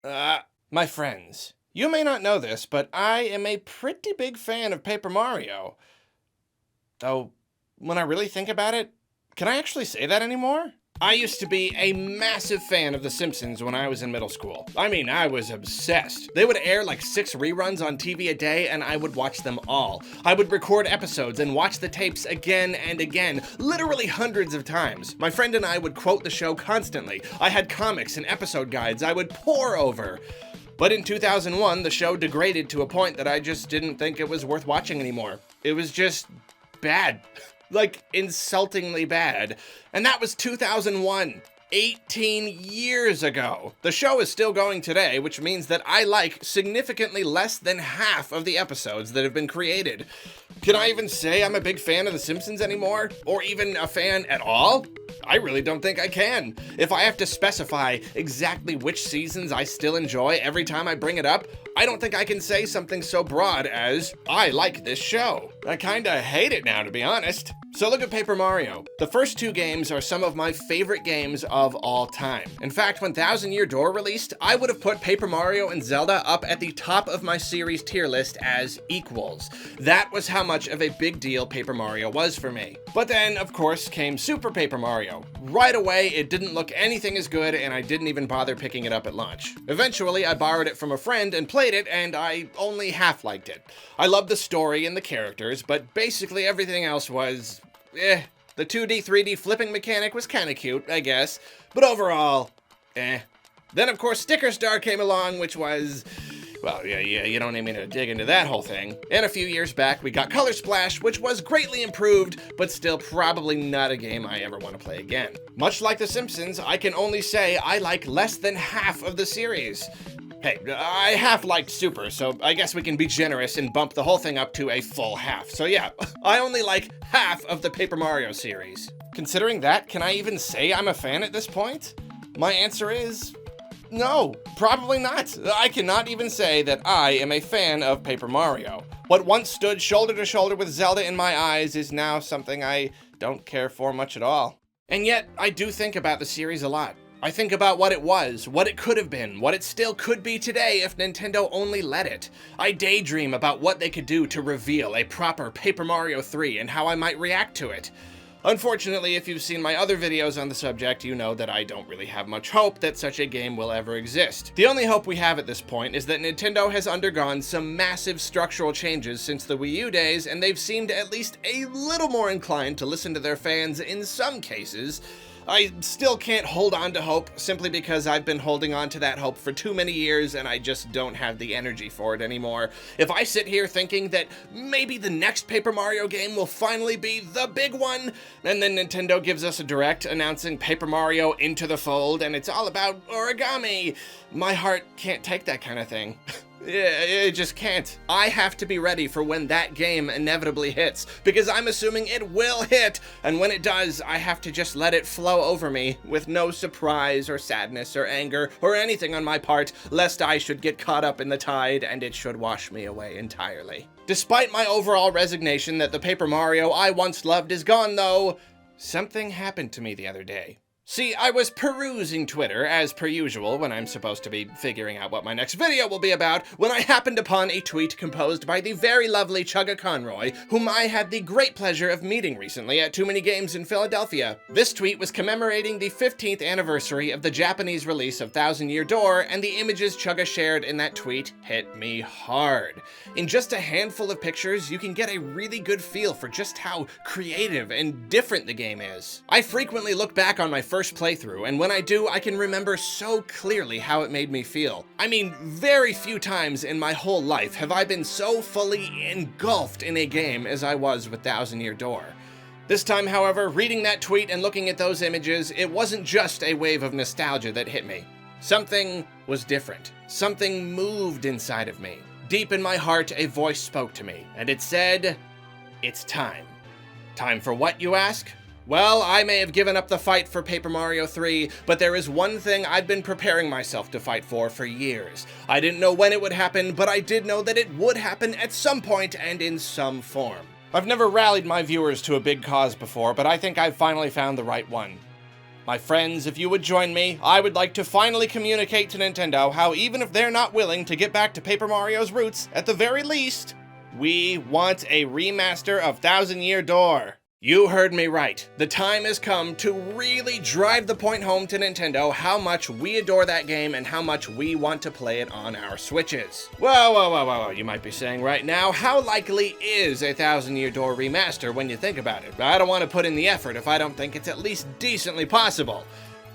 Uh, my friends, you may not know this, but I am a pretty big fan of Paper Mario. Though, when I really think about it, can I actually say that anymore? I used to be a massive fan of The Simpsons when I was in middle school. I mean, I was obsessed. They would air like 6 reruns on TV a day, and I would watch them all. I would record episodes and watch the tapes again and again, literally hundreds of times. My friend and I would quote the show constantly. I had comics and episode guides I would pore over. But in 2001, the show degraded to a point that I just didn't think it was worth watching anymore. It was just bad. Like, insultingly bad. And that was 2001. 18 years ago. The show is still going today, which means that I like significantly less than half of the episodes that have been created. Can I even say I'm a big fan of The Simpsons anymore? Or even a fan at all? I really don't think I can. If I have to specify exactly which seasons I still enjoy every time I bring it up, I don't think I can say something so broad as, I like this show. I kinda hate it now, to be honest. So look at Paper Mario. The first 2 games are some of my favorite games of all time. In fact, when Thousand Year Door released, I would have put Paper Mario and Zelda up at the top of my series tier list as equals. That was how much of a big deal Paper Mario was for me. But then, of course, came Super Paper Mario. Right away, it didn't look anything as good, and I didn't even bother picking it up at launch. Eventually, I borrowed it from a friend and played it, and I only half liked it. I loved the story and the characters, but basically everything else was the 2D, 3D flipping mechanic was kinda cute, I guess, but overall, Then, of course, Sticker Star came along, which was, well, yeah, you don't need me to dig into that whole thing. And a few years back, we got Color Splash, which was greatly improved, but still probably not a game I ever want to play again. Much like The Simpsons, I can only say I like less than half of the series. Hey, I half liked Super, so I guess we can be generous and bump the whole thing up to a full half. So yeah, I only like half of the Paper Mario series. Considering that, can I even say I'm a fan at this point? My answer is no, probably not. I cannot even say that I am a fan of Paper Mario. What once stood shoulder to shoulder with Zelda in my eyes is now something I don't care for much at all. And yet, I do think about the series a lot. I think about what it was, what it could have been, what it still could be today if Nintendo only let it. I daydream about what they could do to reveal a proper Paper Mario 3 and how I might react to it. Unfortunately, if you've seen my other videos on the subject, you know that I don't really have much hope that such a game will ever exist. The only hope we have at this point is that Nintendo has undergone some massive structural changes since the Wii U days, and they've seemed at least a little more inclined to listen to their fans in some cases. I still can't hold on to hope simply because I've been holding on to that hope for too many years and I just don't have the energy for it anymore. If I sit here thinking that maybe the next Paper Mario game will finally be the big one, and then Nintendo gives us a direct announcing Paper Mario Into the Fold and it's all about origami, my heart can't take that kind of thing. It just can't. I have to be ready for when that game inevitably hits, because I'm assuming it will hit, and when it does, I have to just let it flow over me, with no surprise or sadness or anger or anything on my part, lest I should get caught up in the tide and it should wash me away entirely. Despite my overall resignation that the Paper Mario I once loved is gone, though, something happened to me the other day. See, I was perusing Twitter, as per usual, when I'm supposed to be figuring out what my next video will be about, when I happened upon a tweet composed by the very lovely Chugga Conroy, whom I had the great pleasure of meeting recently at Too Many Games in Philadelphia. This tweet was commemorating the 15th anniversary of the Japanese release of Thousand Year Door, and the images Chugga shared in that tweet hit me hard. In just a handful of pictures, you can get a really good feel for just how creative and different the game is. I frequently look back on my first playthrough, and when I do, I can remember so clearly how it made me feel. I mean, very few times in my whole life have I been so fully engulfed in a game as I was with Thousand Year Door. This time, however, reading that tweet and looking at those images, it wasn't just a wave of nostalgia that hit me. Something was different. Something moved inside of me. Deep in my heart, a voice spoke to me, and it said, "It's time." Time for what, you ask? Well, I may have given up the fight for Paper Mario 3, but there is one thing I've been preparing myself to fight for years. I didn't know when it would happen, but I did know that it would happen at some point and in some form. I've never rallied my viewers to a big cause before, but I think I've finally found the right one. My friends, if you would join me, I would like to finally communicate to Nintendo how even if they're not willing to get back to Paper Mario's roots, at the very least, we want a remaster of Thousand Year Door. You heard me right. The time has come to really drive the point home to Nintendo how much we adore that game and how much we want to play it on our Switches. Whoa, you might be saying right now, how likely is a Thousand Year Door remaster when you think about it? I don't want to put in the effort if I don't think it's at least decently possible.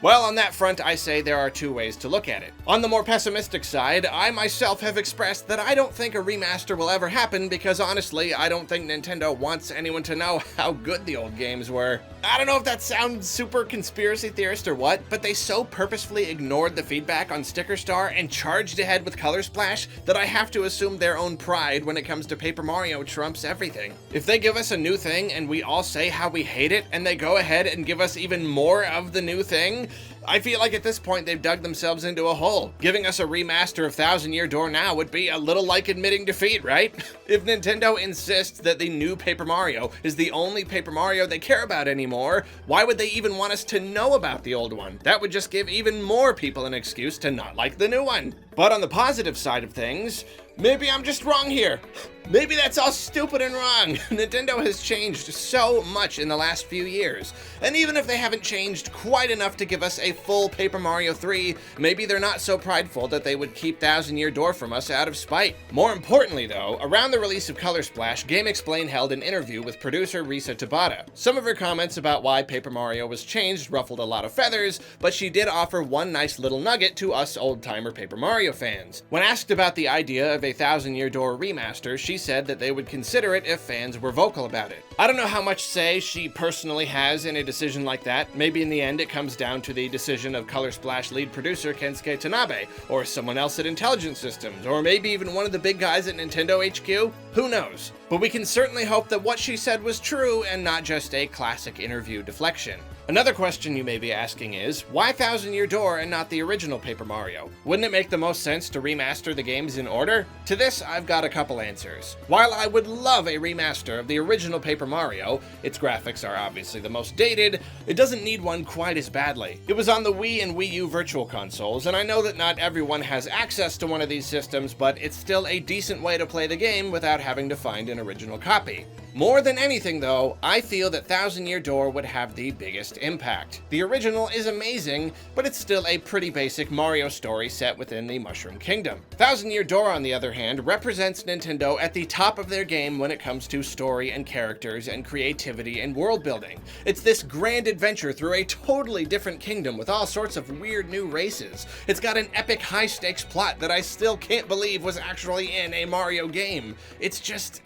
Well, on that front, I say there are two ways to look at it. On the more pessimistic side, I myself have expressed that I don't think a remaster will ever happen because honestly, I don't think Nintendo wants anyone to know how good the old games were. I don't know if that sounds super conspiracy theorist or what, but they so purposefully ignored the feedback on Sticker Star and charged ahead with Color Splash that I have to assume their own pride when it comes to Paper Mario trumps everything. If they give us a new thing and we all say how we hate it and they go ahead and give us even more of the new thing, I feel like at this point they've dug themselves into a hole. Giving us a remaster of Thousand Year Door now would be a little like admitting defeat, right? If Nintendo insists that the new Paper Mario is the only Paper Mario they care about anymore, why would they even want us to know about the old one? That would just give even more people an excuse to not like the new one. But on the positive side of things, maybe I'm just wrong here. Maybe that's all stupid and wrong. Nintendo has changed so much in the last few years. And even if they haven't changed quite enough to give us a full Paper Mario 3, maybe they're not so prideful that they would keep Thousand Year Door from us out of spite. More importantly though, around the release of Color Splash, GameXplain held an interview with producer Risa Tabata. Some of her comments about why Paper Mario was changed ruffled a lot of feathers, but she did offer one nice little nugget to us old-timer Paper Mario fans. When asked about the idea of a Thousand Year Door remaster, she said that they would consider it if fans were vocal about it. I don't know how much say she personally has in a decision like that. Maybe in the end it comes down to the decision of Color Splash lead producer Kensuke Tanabe, or someone else at Intelligent Systems, or maybe even one of the big guys at Nintendo HQ. Who knows? But we can certainly hope that what she said was true and not just a classic interview deflection. Another question you may be asking is, why Thousand Year Door and not the original Paper Mario? Wouldn't it make the most sense to remaster the games in order? To this, I've got a couple answers. While I would love a remaster of the original Paper Mario, its graphics are obviously the most dated, it doesn't need one quite as badly. It was on the Wii and Wii U Virtual Consoles, and I know that not everyone has access to one of these systems, but it's still a decent way to play the game without having to find an original copy. More than anything though, I feel that Thousand Year Door would have the biggest impact. The original is amazing, but it's still a pretty basic Mario story set within the Mushroom Kingdom. Thousand Year Door, on the other hand, represents Nintendo at the top of their game when it comes to story and characters and creativity and world building. It's this grand adventure through a totally different kingdom with all sorts of weird new races. It's got an epic high-stakes plot that I still can't believe was actually in a Mario game. It's just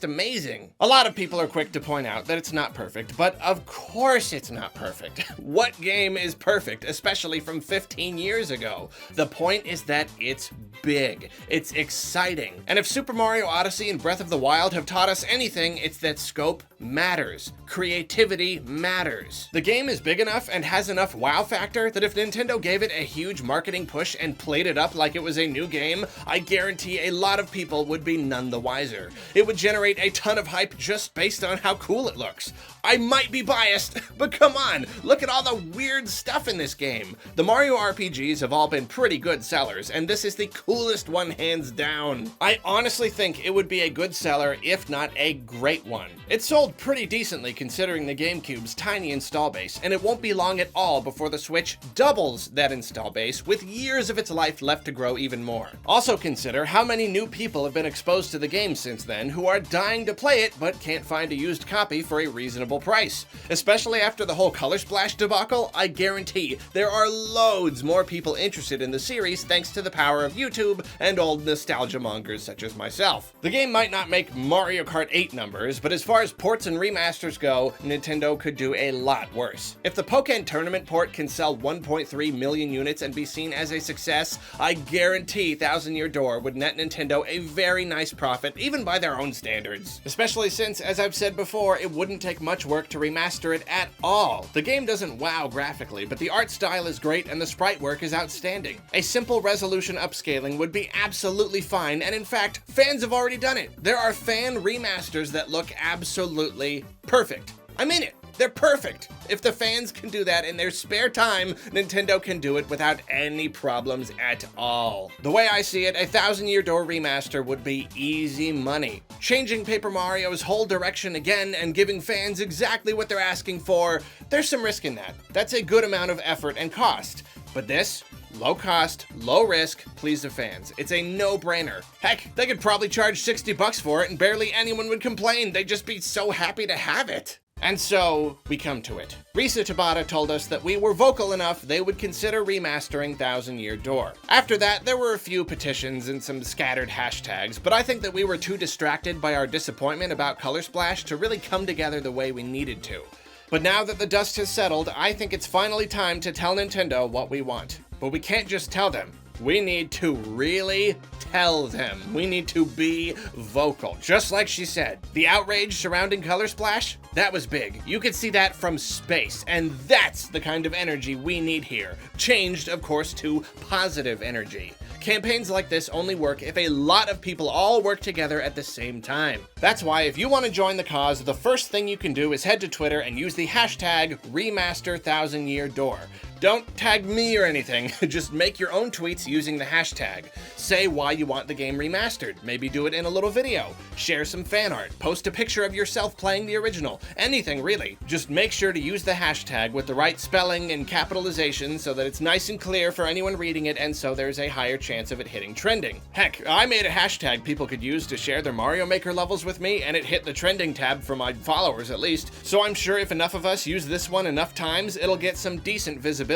amazing. A lot of people are quick to point out that it's not perfect, but of course it's not perfect. What game is perfect, especially from 15 years ago? The point is that it's big, it's exciting. And if Super Mario Odyssey and Breath of the Wild have taught us anything, it's that scope matters. Creativity matters. The game is big enough and has enough wow factor that if Nintendo gave it a huge marketing push and played it up like it was a new game, I guarantee a lot of people would be none the wiser. It would generate a ton of hype just based on how cool it looks. I might be biased, but come on, look at all the weird stuff in this game. The Mario RPGs have all been pretty good sellers, and this is the coolest one hands down. I honestly think it would be a good seller, if not a great one. It sold pretty decently considering the GameCube's tiny install base, and it won't be long at all before the Switch doubles that install base, with years of its life left to grow even more. Also consider how many new people have been exposed to the game since then who are dying to play it but can't find a used copy for a reasonable price. Especially after the whole Color Splash debacle, I guarantee there are loads more people interested in the series thanks to the power of YouTube and old nostalgia mongers such as myself. The game might not make Mario Kart 8 numbers, but as far as ports and remasters go, Nintendo could do a lot worse. If the Pokken Tournament port can sell 1.3 million units and be seen as a success, I guarantee Thousand Year Door would net Nintendo a very nice profit, even by their own standards. Especially since, as I've said before, it wouldn't take much work to remaster it at all. The game doesn't wow graphically, but the art style is great and the sprite work is outstanding. A simple resolution upscaling would be absolutely fine, and in fact, fans have already done it. There are fan remasters that look absolutely perfect. I mean it. They're perfect. If the fans can do that in their spare time, Nintendo can do it without any problems at all. The way I see it, a Thousand Year Door remaster would be easy money. Changing Paper Mario's whole direction again and giving fans exactly what they're asking for, there's some risk in that. That's a good amount of effort and cost. But this, low cost, low risk, please the fans. It's a no-brainer. Heck, they could probably charge $60 for it and barely anyone would complain. They'd just be so happy to have it. And so, we come to it. Risa Tabata told us that we were vocal enough they would consider remastering Thousand Year Door. After that, there were a few petitions and some scattered hashtags, but I think that we were too distracted by our disappointment about Color Splash to really come together the way we needed to. But now that the dust has settled, I think it's finally time to tell Nintendo what we want. But we can't just tell them. We need to really tell them. We need to be vocal. Just like she said, the outrage surrounding Color Splash, that was big. You could see that from space, and that's the kind of energy we need here. Changed, of course, to positive energy. Campaigns like this only work if a lot of people all work together at the same time. That's why if you want to join the cause, the first thing you can do is head to Twitter and use the hashtag #RemasterThousandYearDoor. Don't tag me or anything, just make your own tweets using the hashtag. Say why you want the game remastered, maybe do it in a little video, share some fan art, post a picture of yourself playing the original, anything really. Just make sure to use the hashtag with the right spelling and capitalization so that it's nice and clear for anyone reading it and so there's a higher chance of it hitting trending. Heck, I made a hashtag people could use to share their Mario Maker levels with me and it hit the trending tab for my followers at least, so I'm sure if enough of us use this one enough times, it'll get some decent visibility.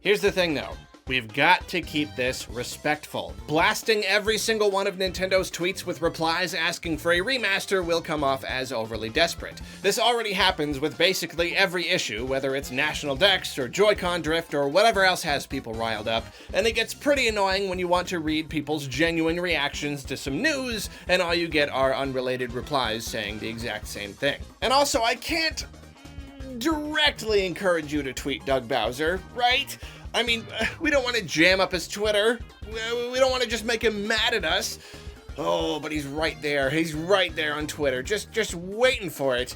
Here's the thing though, we've got to keep this respectful. Blasting every single one of Nintendo's tweets with replies asking for a remaster will come off as overly desperate. This already happens with basically every issue, whether it's National Dex or Joy-Con Drift or whatever else has people riled up, and it gets pretty annoying when you want to read people's genuine reactions to some news and all you get are unrelated replies saying the exact same thing. And also, I can't directly encourage you to tweet Doug Bowser, right? I mean, we don't want to jam up his Twitter. We don't want to just make him mad at us. Oh, but he's right there. He's right there on Twitter, just waiting for it.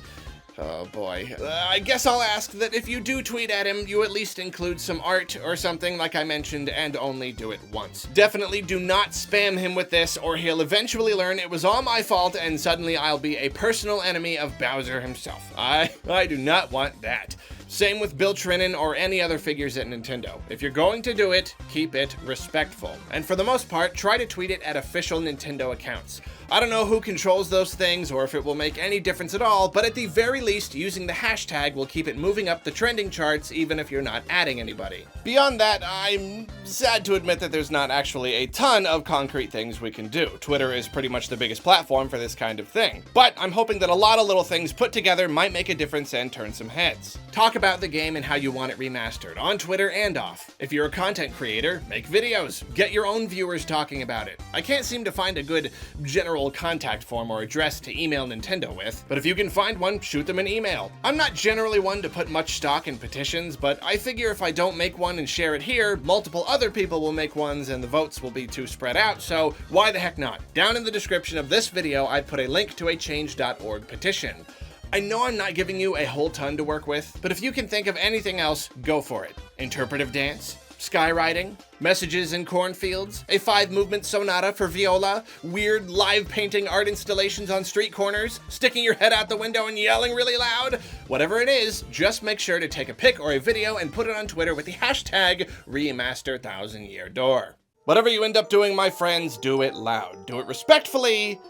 Oh boy. I guess I'll ask that if you do tweet at him, you at least include some art or something like I mentioned and only do it once. Definitely do not spam him with this or he'll eventually learn it was all my fault and suddenly I'll be a personal enemy of Bowser himself. I do not want that. Same with Bill Trinen or any other figures at Nintendo. If you're going to do it, keep it respectful. And for the most part, try to tweet it at official Nintendo accounts. I don't know who controls those things or if it will make any difference at all, but at the very least, using the hashtag will keep it moving up the trending charts even if you're not adding anybody. Beyond that, I'm sad to admit that there's not actually a ton of concrete things we can do. Twitter is pretty much the biggest platform for this kind of thing. But I'm hoping that a lot of little things put together might make a difference and turn some heads. Talk about the game and how you want it remastered, on Twitter and off. If you're a content creator, make videos. Get your own viewers talking about it. I can't seem to find a good general contact form or address to email Nintendo with, but if you can find one, shoot them an email. I'm not generally one to put much stock in petitions, but I figure if I don't make one and share it here, multiple other people will make ones and the votes will be too spread out, so why the heck not? Down in the description of this video, I put a link to a change.org petition. I know I'm not giving you a whole ton to work with, but if you can think of anything else, go for it. Interpretive dance? Skywriting? Messages in cornfields? A 5-movement sonata for viola? Weird live painting art installations on street corners? Sticking your head out the window and yelling really loud? Whatever it is, just make sure to take a pic or a video and put it on Twitter with the hashtag #RemasterThousandYearDoor. Whatever you end up doing, my friends, do it loud. Do it respectfully,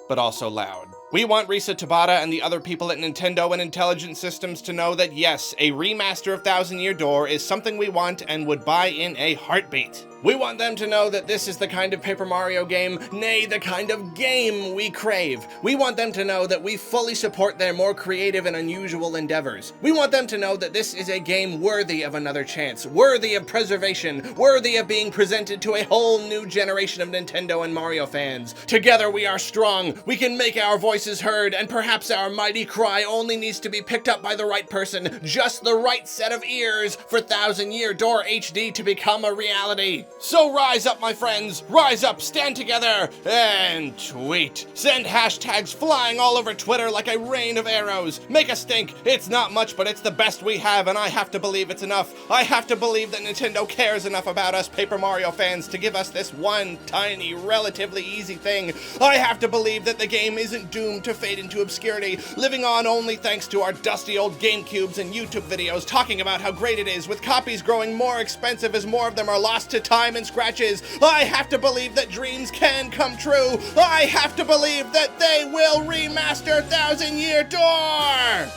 but also loud. We want Risa Tabata and the other people at Nintendo and Intelligent Systems to know that yes, a remaster of Thousand Year Door is something we want and would buy in a heartbeat. We want them to know that this is the kind of Paper Mario game, nay, the kind of game we crave. We want them to know that we fully support their more creative and unusual endeavors. We want them to know that this is a game worthy of another chance, worthy of preservation, worthy of being presented to a whole new generation of Nintendo and Mario fans. Together we are strong, we can make our voices heard, and perhaps our mighty cry only needs to be picked up by the right person, just the right set of ears for Thousand Year Door HD to become a reality. So rise up, my friends, rise up, stand together, and tweet. Send hashtags flying all over Twitter like a rain of arrows. Make us think. It's not much, but it's the best we have, and I have to believe it's enough. I have to believe that Nintendo cares enough about us Paper Mario fans to give us this one tiny, relatively easy thing. I have to believe that the game isn't doomed to fade into obscurity, living on only thanks to our dusty old GameCubes and YouTube videos talking about how great it is, with copies growing more expensive as more of them are lost to time and scratches. I have to believe that dreams can come true. I have to believe that they will remaster Thousand Year Door!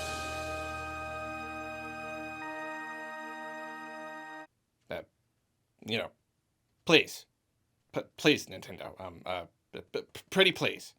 Please. Please, Nintendo. Pretty please.